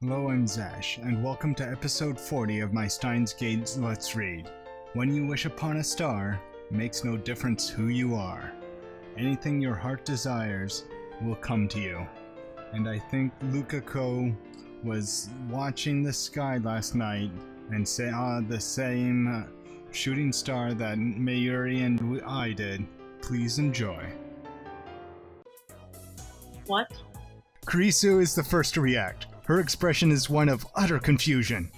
Hello, I'm Zash, and welcome to episode 40 of my Steins Gate Let's Read. When you wish upon a star, makes no difference who you are. Anything your heart desires will come to you. And I think Luka was watching the sky last night and saw the same shooting star that Mayuri and I did. Please enjoy. What? Kurisu is the first to react. Her expression is one of utter confusion.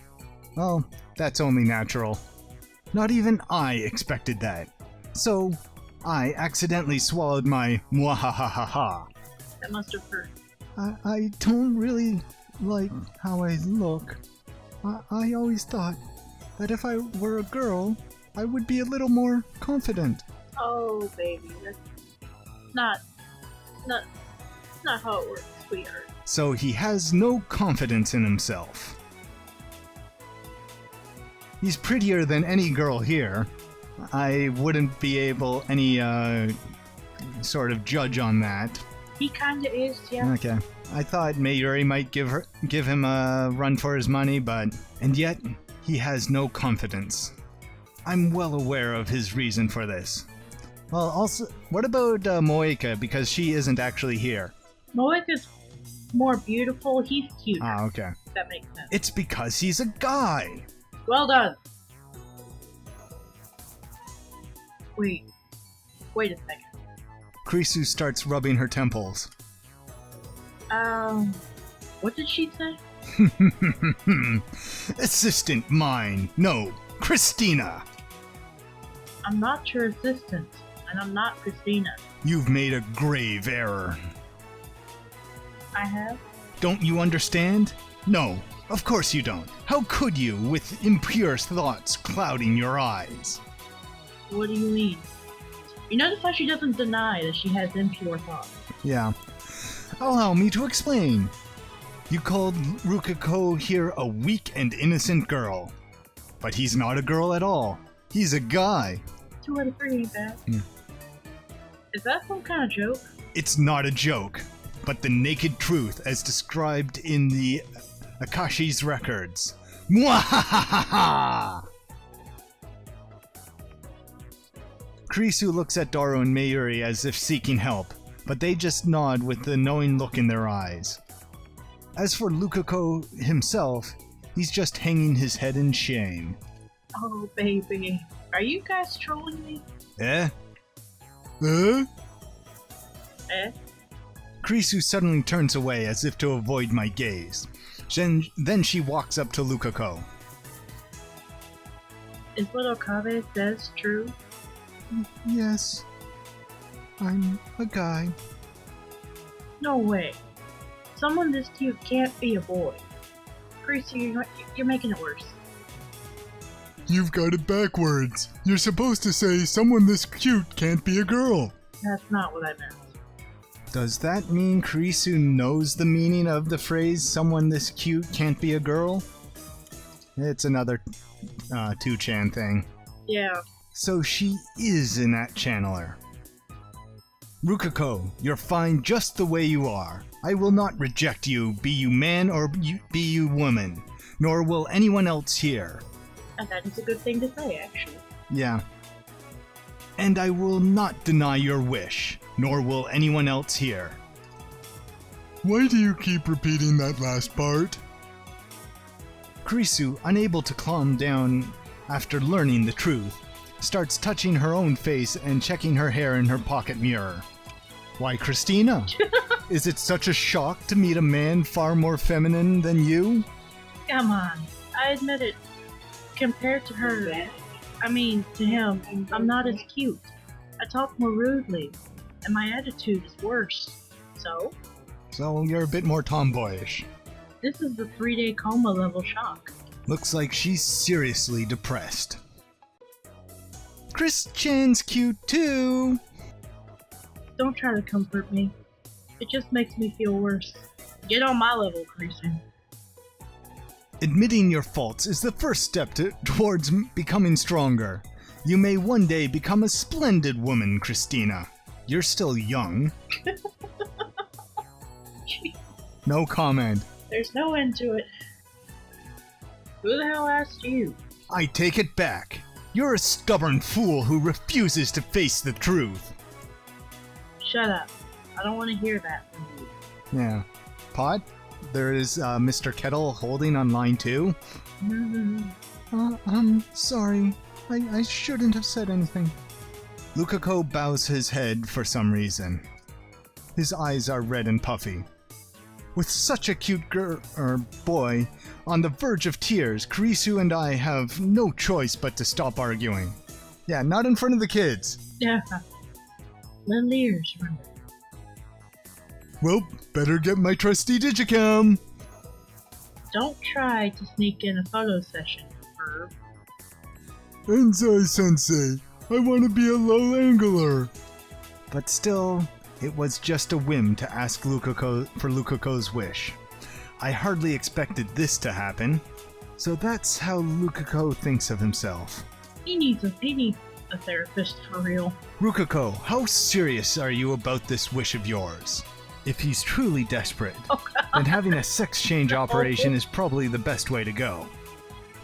Well, that's only natural. Not even I expected that. So, I accidentally swallowed my mwahahaha. That must have hurt. I don't really like how I look. I always thought that if I were a girl, I would be a little more confident. Oh, baby, that's not how it works, sweetheart. So he has no confidence in himself. He's prettier than any girl here. I wouldn't be able any sort of judge on that. He kinda is, yeah. Okay. I thought Mayuri might give him a run for his money, and yet he has no confidence. I'm well aware of his reason for this. Well, also, what about Moeka, because she isn't actually here? Moeka's more beautiful, he's cuter. Ah, okay. That makes sense. It's because he's a guy. Well done. Wait a second. Kurisu starts rubbing her temples. What did she say? Assistant mine. No, Christina. I'm not your assistant, and I'm not Christina. You've made a grave error. I have? Don't you understand? No, of course you don't. How could you, with impure thoughts clouding your eyes? What do you mean? You notice how she doesn't deny that she has impure thoughts. Yeah. Allow me to explain. You called Rukako here a weak and innocent girl. But he's not a girl at all. He's a guy. 2 out of 3 ain't bad. Is that some kind of joke? It's not a joke, but the naked truth as described in the Akashi's records. Mwahahaha! Kurisu looks at Doro and Mayuri as if seeking help, but they just nod with the knowing look in their eyes. As for Lukako himself, he's just hanging his head in shame. Oh, baby. Are you guys trolling me? Eh? Eh? Kurisu suddenly turns away as if to avoid my gaze. Then she walks up to Lukako. Is what Okabe says true? Yes. I'm a guy. No way. Someone this cute can't be a boy. Kurisu, you're making it worse. You've got it backwards. You're supposed to say someone this cute can't be a girl. That's not what I meant. Does that mean Kurisu knows the meaning of the phrase someone this cute can't be a girl? It's another 2chan thing. Yeah. So she is an at channeler. Rukako, you're fine just the way you are. I will not reject you, be you man or be you woman, nor will anyone else here. And that is a good thing to say, actually. Yeah. And I will not deny your wish, nor will anyone else here. Why do you keep repeating that last part? Kurisu, unable to calm down after learning the truth, starts touching her own face and checking her hair in her pocket mirror. Why, Christina? Is it such a shock to meet a man far more feminine than you? Come on. I admit it. Compared to her, to him, I'm not as cute. I talk more rudely, and my attitude is worse. So? So you're a bit more tomboyish. This is the 3-day coma level shock. Looks like she's seriously depressed. Chris Chan's cute too. Don't try to comfort me. It just makes me feel worse. Get on my level, Kurisu. Admitting your faults is the first step towards becoming stronger. You may one day become a splendid woman, Christina. You're still young. No comment. There's no end to it. Who the hell asked you? I take it back. You're a stubborn fool who refuses to face the truth. Shut up. I don't want to hear that from you. Yeah. Pod, there is Mr. Kettle holding on line 2. I'm sorry. I shouldn't have said anything. Luka bows his head for some reason. His eyes are red and puffy. With such a cute boy on the verge of tears, Kurisu and I have no choice but to stop arguing. Yeah, not in front of the kids. Yeah. Little ears, remember. Well, better get my trusty digicam. Don't try to sneak in a photo session, Herb. Enzai-sensei, I want to be a low-angler. But still, it was just a whim to ask for Lukako's wish. I hardly expected this to happen, so that's how Lukako thinks of himself. He needs a therapist for real. Rukako, how serious are you about this wish of yours? If he's truly desperate, then having a sex change operation is probably the best way to go.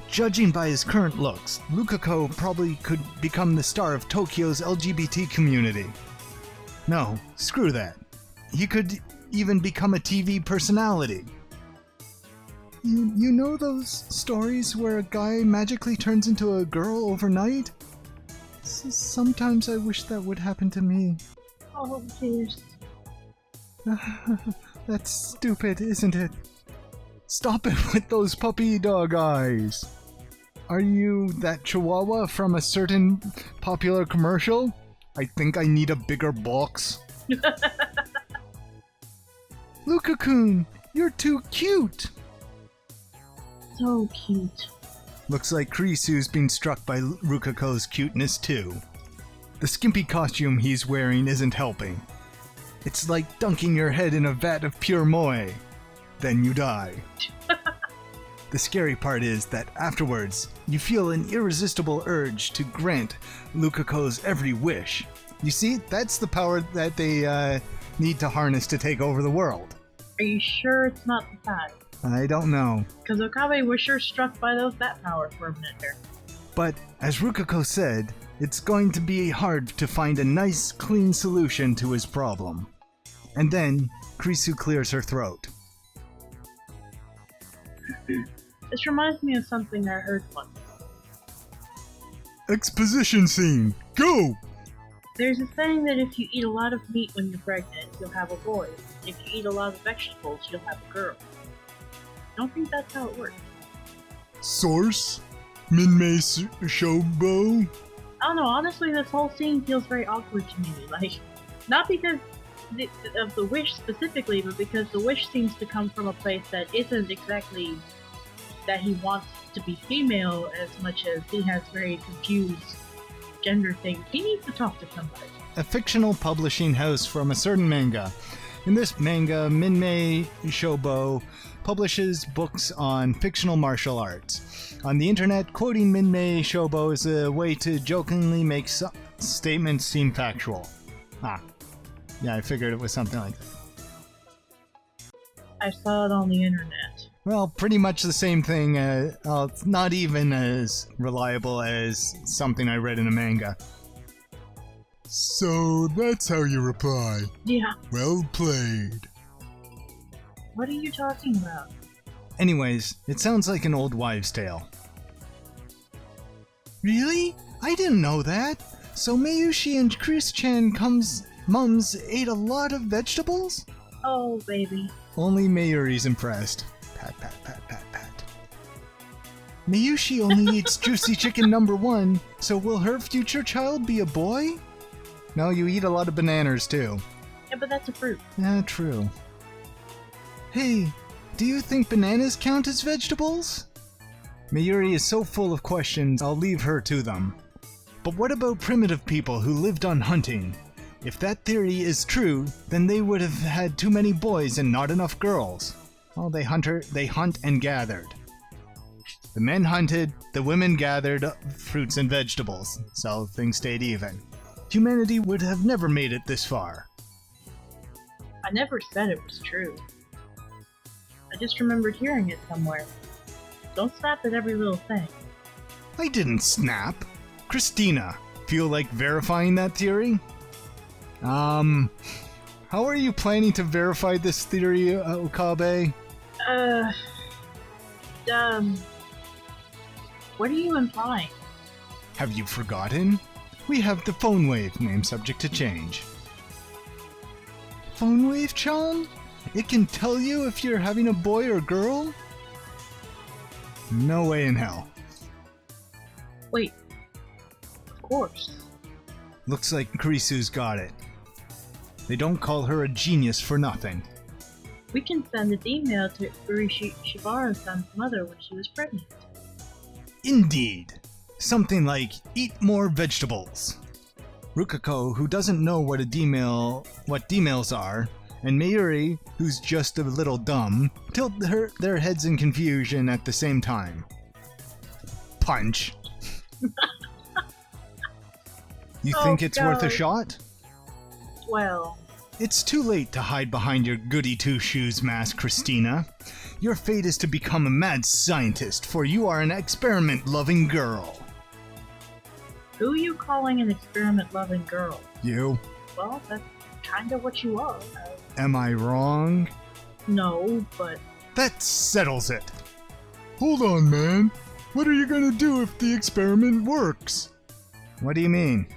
Judging by his current looks, Lukako probably could become the star of Tokyo's LGBT community. No, screw that. He could even become a TV personality. You know those stories where a guy magically turns into a girl overnight? Sometimes I wish that would happen to me. Oh, dears. That's stupid, isn't it? Stop it with those puppy dog eyes. Are you that chihuahua from a certain popular commercial? I think I need a bigger box. Luka-kun, you're too cute. So cute. Looks like Kurisu's been struck by Rukako's cuteness too. The skimpy costume he's wearing isn't helping. It's like dunking your head in a vat of pure moe. Then you die. The scary part is that afterwards, you feel an irresistible urge to grant Lukako's every wish. You see, that's the power that they need to harness to take over the world. Are you sure it's not the fact? I don't know. Because Okabe was sure struck by that power for a minute there. But, as Rukako said, it's going to be hard to find a nice, clean solution to his problem. And then, Kurisu clears her throat. This reminds me of something I heard once. Exposition scene, go! There's a saying that if you eat a lot of meat when you're pregnant, you'll have a boy. And if you eat a lot of vegetables, you'll have a girl. I don't think that's how it works. Source? Minmei Shobo? I don't know, honestly this whole scene feels very awkward to me. Like, not because of the wish specifically, but because the wish seems to come from a place that isn't exactly that he wants to be female as much as he has very confused gender things. He needs to talk to somebody. A fictional publishing house from a certain manga. In this manga, Minmei Shobo publishes books on fictional martial arts. On the internet, quoting Minmei Shobo is a way to jokingly make statements seem factual. Yeah, I figured it was something like that. I saw it on the internet. Well, pretty much the same thing. It's not even as reliable as something I read in a manga. So that's how you reply. Yeah. Well played. What are you talking about? Anyways, it sounds like an old wives' tale. Really? I didn't know that. So Mayushi and Chris-chan mums ate a lot of vegetables? Oh, baby. Only Mayuri's impressed. Pat, pat, pat, pat, pat. Mayushi only eats juicy chicken number 1, so will her future child be a boy? No, you eat a lot of bananas too. Yeah, but that's a fruit. Yeah, true. Hey, do you think bananas count as vegetables? Mayuri is so full of questions, I'll leave her to them. But what about primitive people who lived on hunting? If that theory is true, then they would have had too many boys and not enough girls. Well, they hunt and gathered. The men hunted, the women gathered fruits and vegetables, so things stayed even. Humanity would have never made it this far. I never said it was true. I just remembered hearing it somewhere. Don't snap at every little thing. I didn't snap. Christina, feel like verifying that theory? How are you planning to verify this theory, Okabe? What are you implying? Have you forgotten? We have the phone wave, name subject to change. Phone wave, Chan? It can tell you if you're having a boy or girl? No way in hell. Wait. Of course. Looks like Kurisu's got it. They don't call her a genius for nothing. We can send an email to Shibara-san's mother when she was pregnant. Indeed. Something like, eat more vegetables. Rukako, who doesn't know what emails are, and Mayuri, who's just a little dumb, tilt their heads in confusion at the same time. Punch. You think it's worth a shot? Well... It's too late to hide behind your goody-two-shoes mask, Christina. Your fate is to become a mad scientist, for you are an experiment-loving girl. Who are you calling an experiment-loving girl? You. Well, that's kind of what you are. Am I wrong? No, but... That settles it. Hold on, man. What are you gonna do if the experiment works? What do you mean?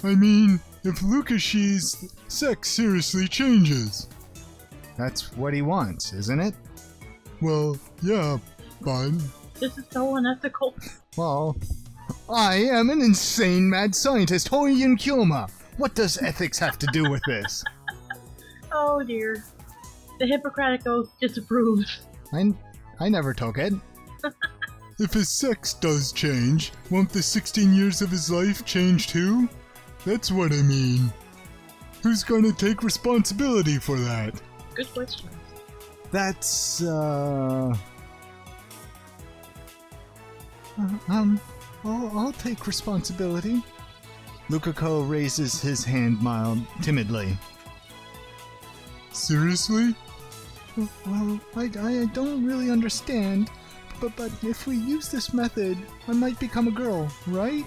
I mean, if Lukashi's sex seriously changes. That's what he wants, isn't it? Well, yeah, but... This is so unethical. Well, I am an insane mad scientist, Hoyin Kyoma. What does ethics have to do with this? Oh dear. The Hippocratic Oath disapproves. I never took it. If his sex does change, won't the 16 years of his life change too? That's what I mean. Who's gonna take responsibility for that? Good question. That's, I'll take responsibility. Lukako raises his hand timidly. Seriously? Well, I don't really understand, but if we use this method, I might become a girl, right?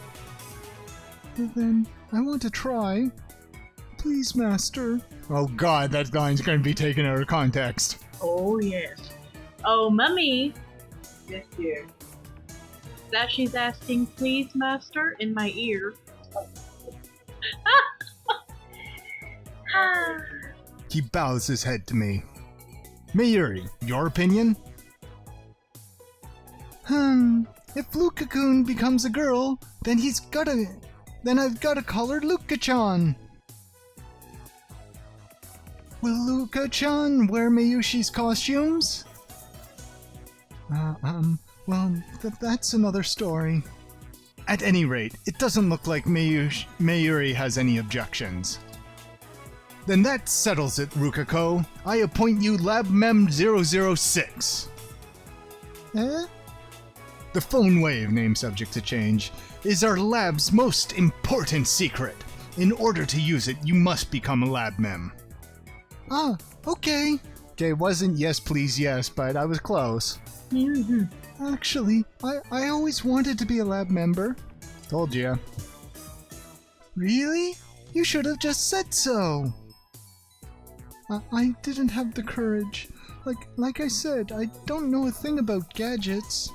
Then I want to try. Please, Master. Oh god, that line's going to be taken out of context. Oh yes. Oh, Mummy! Yes, dear. That she's asking, please, Master, in my ear. He bows his head to me. Mayuri, your opinion? If Luka-kun becomes a girl, then I've gotta call her Luka-chan. Will Luka-chan wear Mayushi's costumes? Well, that's another story. At any rate, it doesn't look like Mayuri has any objections. Then that settles it, Rukako. I appoint you Lab Mem 006. Eh? The phone wave, name subject to change, is our lab's most important secret. In order to use it, you must become a Lab Mem. Ah, okay. Okay, wasn't yes please yes, but I was close. Mm-hmm. Actually, I always wanted to be a lab member. Told ya. Really? You should have just said so. I didn't have the courage. Like I said, I don't know a thing about gadgets.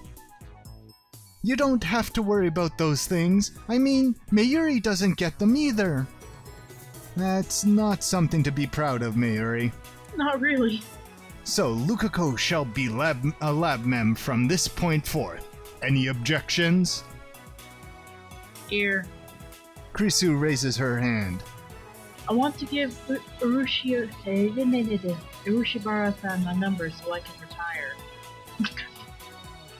You don't have to worry about those things. I mean, Mayuri doesn't get them either. That's not something to be proud of, Mayuri. Not really. So, Lukako shall be a lab mem from this point forth. Any objections? Ear. Krisu raises her hand. I want to give Urushibara-san my number so I can retire.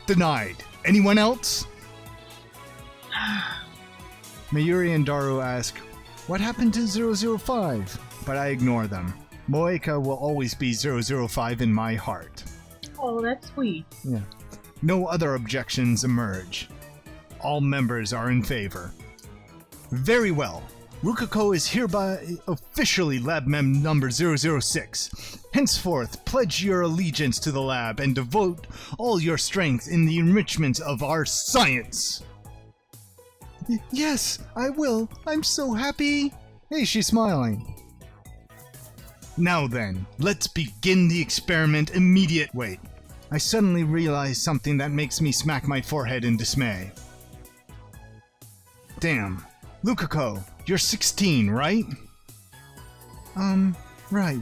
Denied. Anyone else? Mayuri and Daru ask, what happened to 005? But I ignore them. Moeka will always be 005 in my heart. Oh, that's sweet. Yeah. No other objections emerge. All members are in favor. Very well. Rukako is hereby officially Lab Mem number 006. Henceforth, pledge your allegiance to the lab and devote all your strength in the enrichment of our science. Yes, I will. I'm so happy. Hey, she's smiling. Now then, let's begin the experiment immediate. Wait, I suddenly realize something that makes me smack my forehead in dismay. Damn. Lukako, you're 16, right? Right.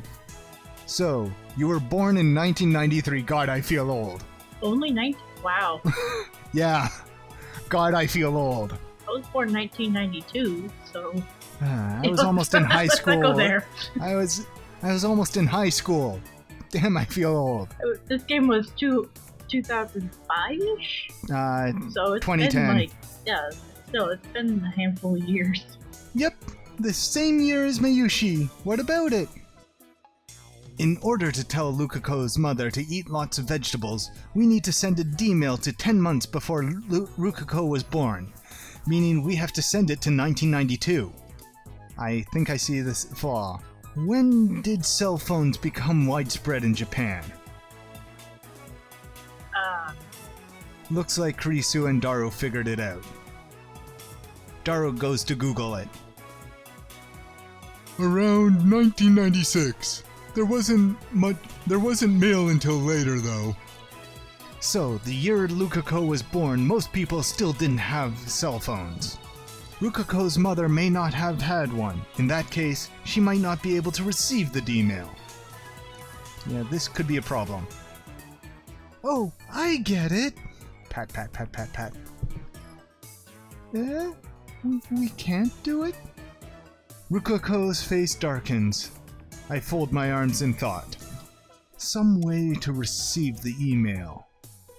So, you were born in 1993. God, I feel old. Only 19? Wow. Yeah. God, I feel old. I was born in 1992, so... I was almost in high school. Let's not go there. I was almost in high school. Damn, I feel old. This game was 2005-ish? So it's 2010. Been still, it's been a handful of years. Yep, the same year as Mayushi. What about it? In order to tell Lukako's mother to eat lots of vegetables, we need to send a D-mail to 10 months before Rukako was born, meaning we have to send it to 1992. I think I see this flaw. When did cell phones become widespread in Japan? Looks like Kurisu and Daru figured it out. Daru goes to Google it. Around 1996. There wasn't mail until later, though. So, the year Lukako was born, most people still didn't have cell phones. Rukako's mother may not have had one. In that case, she might not be able to receive the D-mail. Yeah, this could be a problem. Oh, I get it! Pat, pat, pat, pat, pat. We can't do it? Rukako's face darkens. I fold my arms in thought. Some way to receive the email.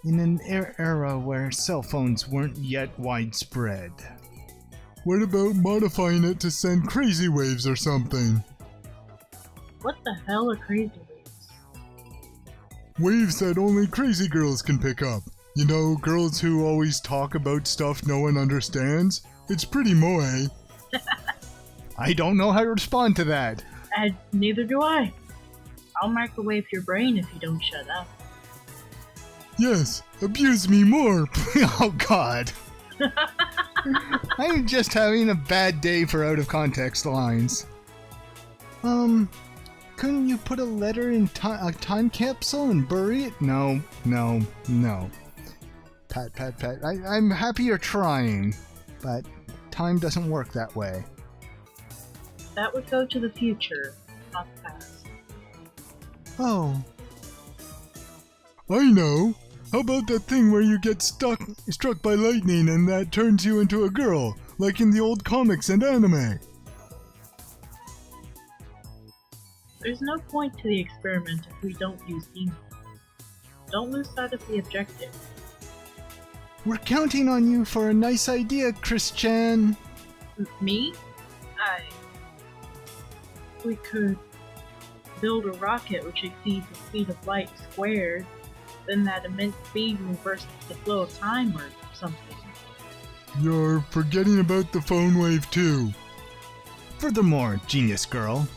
In an era where cell phones weren't yet widespread. What about modifying it to send crazy waves or something? What the hell are crazy waves? Waves that only crazy girls can pick up. You know, girls who always talk about stuff no one understands? It's pretty moe. I don't know how to respond to that. Neither do I. I'll microwave your brain if you don't shut up. Yes, abuse me more. Oh God. I'm just having a bad day for out-of-context lines. Couldn't you put a letter in a time capsule and bury it? No. Pat, pat, pat. I'm happy you're trying, but time doesn't work that way. That would go to the future, not the past. Oh. I know. How about that thing where you get struck by lightning and that turns you into a girl, like in the old comics and anime? There's no point to the experiment if we don't use email. Don't lose sight of the objective. We're counting on you for a nice idea, Chris-chan. Me? We could build a rocket which exceeds the speed of light squared. Then that immense speed reverses the flow of time or something. You're forgetting about the phone wave too. Furthermore, genius girl,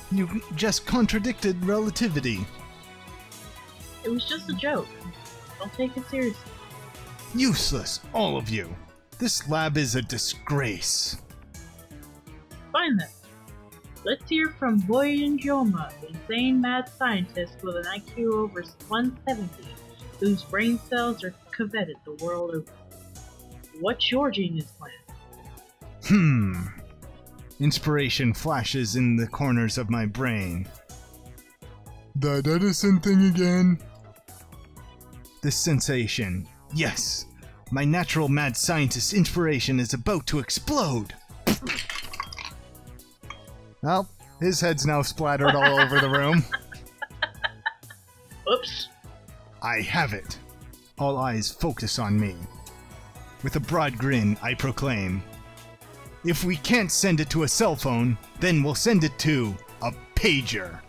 you just contradicted relativity. It was just a joke. Don't take it seriously. Useless, all of you. This lab is a disgrace. Fine then. Let's hear from Boyan Joma, the insane mad scientist with an IQ over 170, whose brain cells are coveted the world over. What's your genius plan? Inspiration flashes in the corners of my brain. That Edison thing again? This sensation. Yes, my natural mad scientist inspiration is about to explode. Well, his head's now splattered all over the room. Oops. I have it. All eyes focus on me. With a broad grin, I proclaim, if we can't send it to a cell phone, then we'll send it to a pager.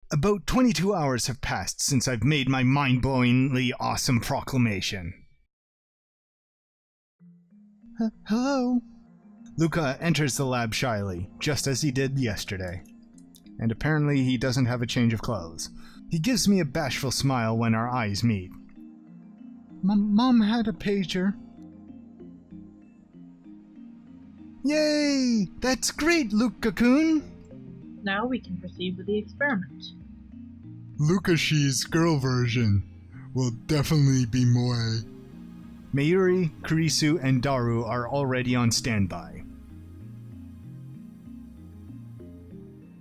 About 22 hours have passed since I've made my mind-blowingly awesome proclamation. Hello? Luka enters the lab shyly, just as he did yesterday. And apparently he doesn't have a change of clothes. He gives me a bashful smile when our eyes meet. Mom had a pager. Yay! That's great, Luka-kun! Now we can proceed with the experiment. Lukashi's girl version will definitely be Moe. Mayuri, Kurisu, and Daru are already on standby.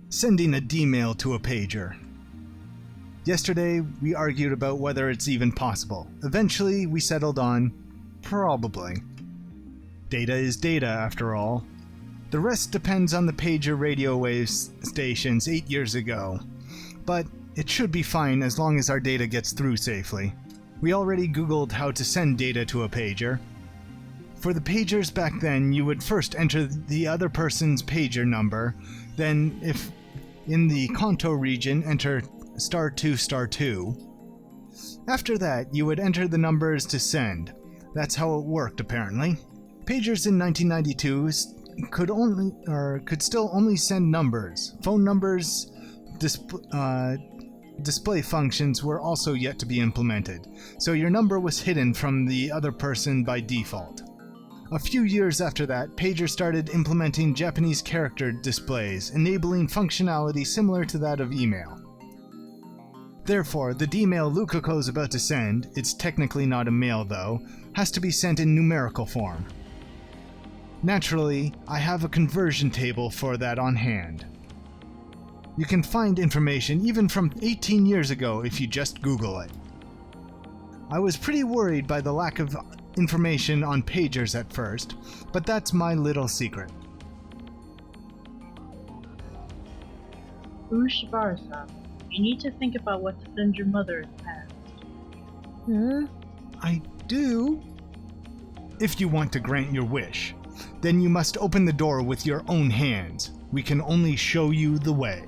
Sending a D-mail to a pager. Yesterday, we argued about whether it's even possible. Eventually, we settled on probably. Data is data, after all. The rest depends on the pager radio wave stations 8 years ago. But it should be fine as long as our data gets through safely. We already Googled how to send data to a pager. For the pagers back then, you would first enter the other person's pager number, then if in the Kanto region, enter *2*2. After that, you would enter the numbers to send. That's how it worked, apparently. Pagers in 1992 could still only send numbers. Phone numbers, display functions were also yet to be implemented, so your number was hidden from the other person by default. A few years after that, pagers started implementing Japanese character displays, enabling functionality similar to that of email. Therefore, the D-mail Lukako's about to send, it's technically not a mail though, has to be sent in numerical form. Naturally, I have a conversion table for that on hand. You can find information even from 18 years ago if you just Google it. I was pretty worried by the lack of information on pagers at first, but that's my little secret. Ushibara-san, you need to think about what to send your mother in the past. I do? If you want to grant your wish, then you must open the door with your own hands. We can only show you the way.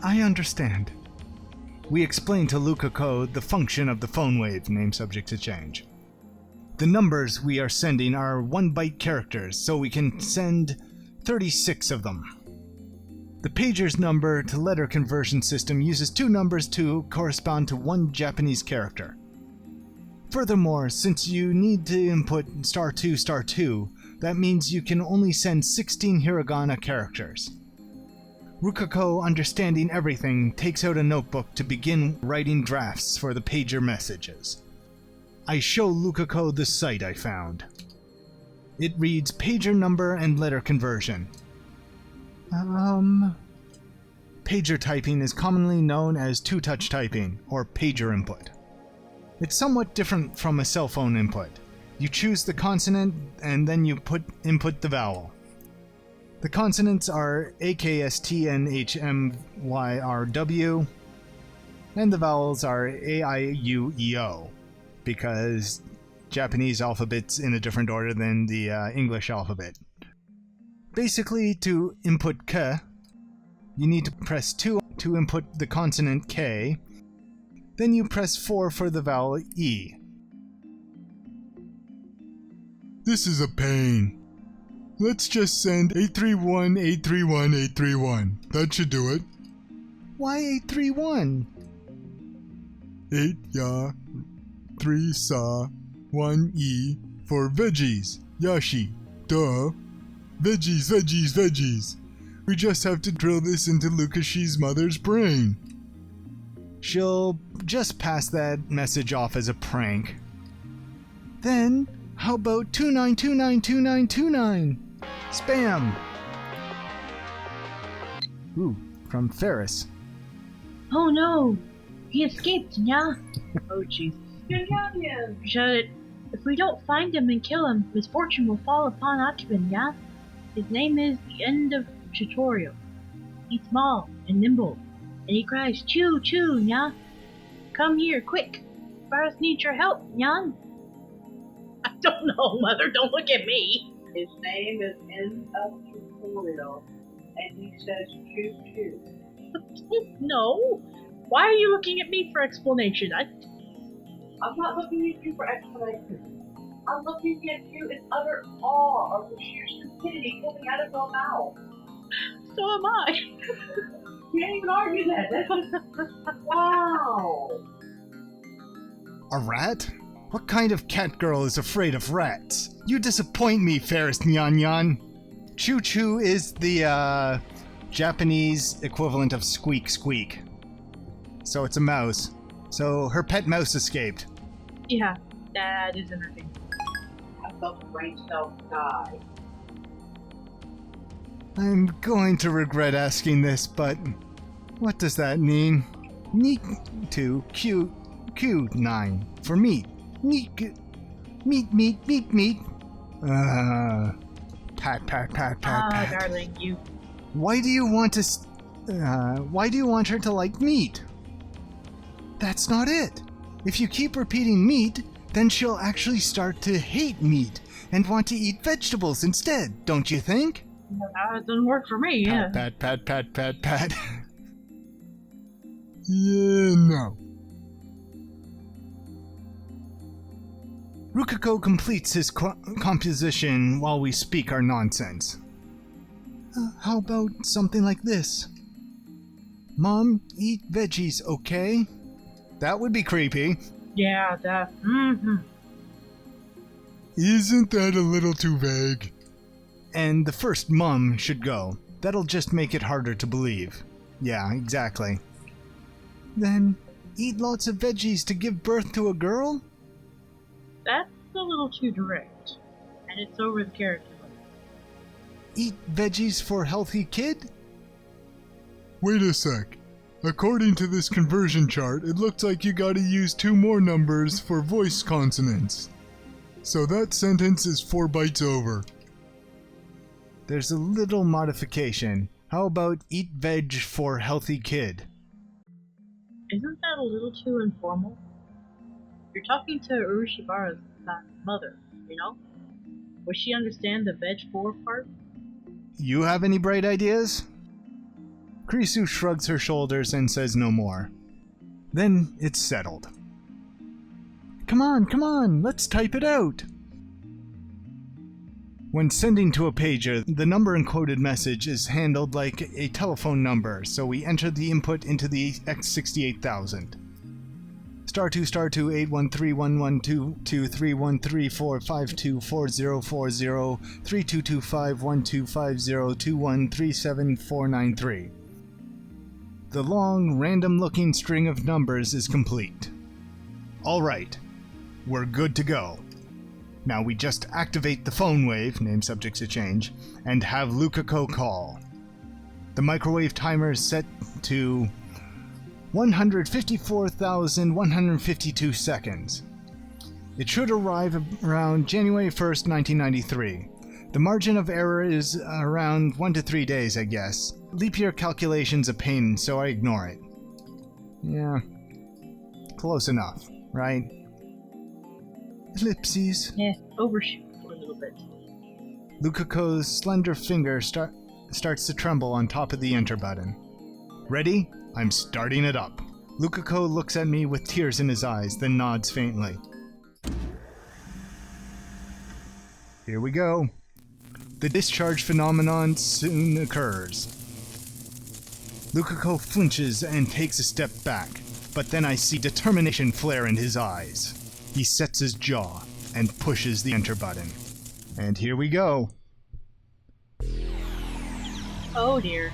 I understand. We explained to Luka-ko the function of the phone wave, name subject to change. The numbers we are sending are 1-byte characters, so we can send 36 of them. The pager's number to letter conversion system uses 2 numbers to correspond to 1 Japanese character. Furthermore, since you need to input *2*2, that means you can only send 16 hiragana characters. Rukako, understanding everything, takes out a notebook to begin writing drafts for the pager messages. I show Luka-ko the site I found. It reads pager number and letter conversion. Pager typing is commonly known as two-touch typing, or pager input. It's somewhat different from a cell phone input. You choose the consonant and then you input the vowel. The consonants are AKSTNHMYRW, and the vowels are AIUEO, because Japanese alphabet's in a different order than the English alphabet. Basically, to input K, you need to press 2 to input the consonant K, then you press 4 for the vowel E. This is a pain. Let's just send 831, 831, 831. That should do it. Why 831? 8 ya, 3 sa, 1 e for veggies. Yashi. Duh. Veggies, veggies, veggies. We just have to drill this into Lukashi's mother's brain. She'll just pass that message off as a prank. Then, how about 29292929? Spam! Ooh, from Ferris. Oh no! He escaped, yeah? Oh Jesus. Shut it. If we don't find him and kill him, misfortune will fall upon Akiban, yeah? His name is the end of tutorial. He's small and nimble, and he cries choo choo, yeah? Come here, quick! Virus needs your help, Nyan. I don't know, Mother, don't look at me! His name is End of Tutorial, and he says choo choo. No. Why are you looking at me for explanation? I'm not looking at you for explanation. I'm looking at you in utter awe of the sheer stupidity coming out of your mouth. So am I. You can't even argue that. That's just, wow. A rat? What kind of cat girl is afraid of rats? You disappoint me, fairest Nyan Nyan. Choo Choo is the, Japanese equivalent of squeak squeak. So it's a mouse. So her pet mouse escaped. Yeah, that is entertaining. I felt the brain cells die. I'm going to regret asking this, but what does that mean? Neat to Q9 for meat. Meat. Pat, pat, pat, pat, pat. Darling, you. Why do you want to? Why do you want her to like meat? That's not it. If you keep repeating meat, then she'll actually start to hate meat and want to eat vegetables instead, don't you think? It doesn't work for me, yeah. Pat, pat, pat, pat, pat, pat. Yeah, no. Rukako completes his composition while we speak our nonsense. How about something like this? Mom, eat veggies, okay? That would be creepy. Yeah, that. Mm-hmm. Isn't that a little too vague? And the first mum should go. That'll just make it harder to believe. Yeah, exactly. Then, eat lots of veggies to give birth to a girl? That's a little too direct. And it's over the character. Eat veggies for healthy kid? Wait a sec. According to this conversion chart, it looks like you gotta use 2 more numbers for voice consonants. So that sentence is 4 bytes over. There's a little modification. How about eat veg for healthy kid? Isn't that a little too informal? You're talking to Urushibaru's mother, you know? Would she understand the veg for part? You have any bright ideas? Krisu shrugs her shoulders and says no more. Then it's settled. Come on, let's type it out. When sending to a pager, the number encoded message is handled like a telephone number, so we enter the input into the X68000. *2 *2 813 112 2313 452 3225 1250 2137493. The long, random-looking string of numbers is complete. All right, we're good to go. Now we just activate the phone wave, name subject to change, and have Luka call. The microwave timer is set to 154,152 seconds. It should arrive around January 1st, 1993. The margin of error is around 1 to 3 days, I guess. Leap year calculation's a pain, so I ignore it. Yeah, close enough, right? Ellipses. Yeah, overshoot a little bit. Lukako's slender finger starts to tremble on top of the enter button. Ready? I'm starting it up. Lukako looks at me with tears in his eyes, then nods faintly. Here we go. The discharge phenomenon soon occurs. Lukako flinches and takes a step back, but then I see determination flare in his eyes. He sets his jaw and pushes the enter button. And here we go. Oh dear.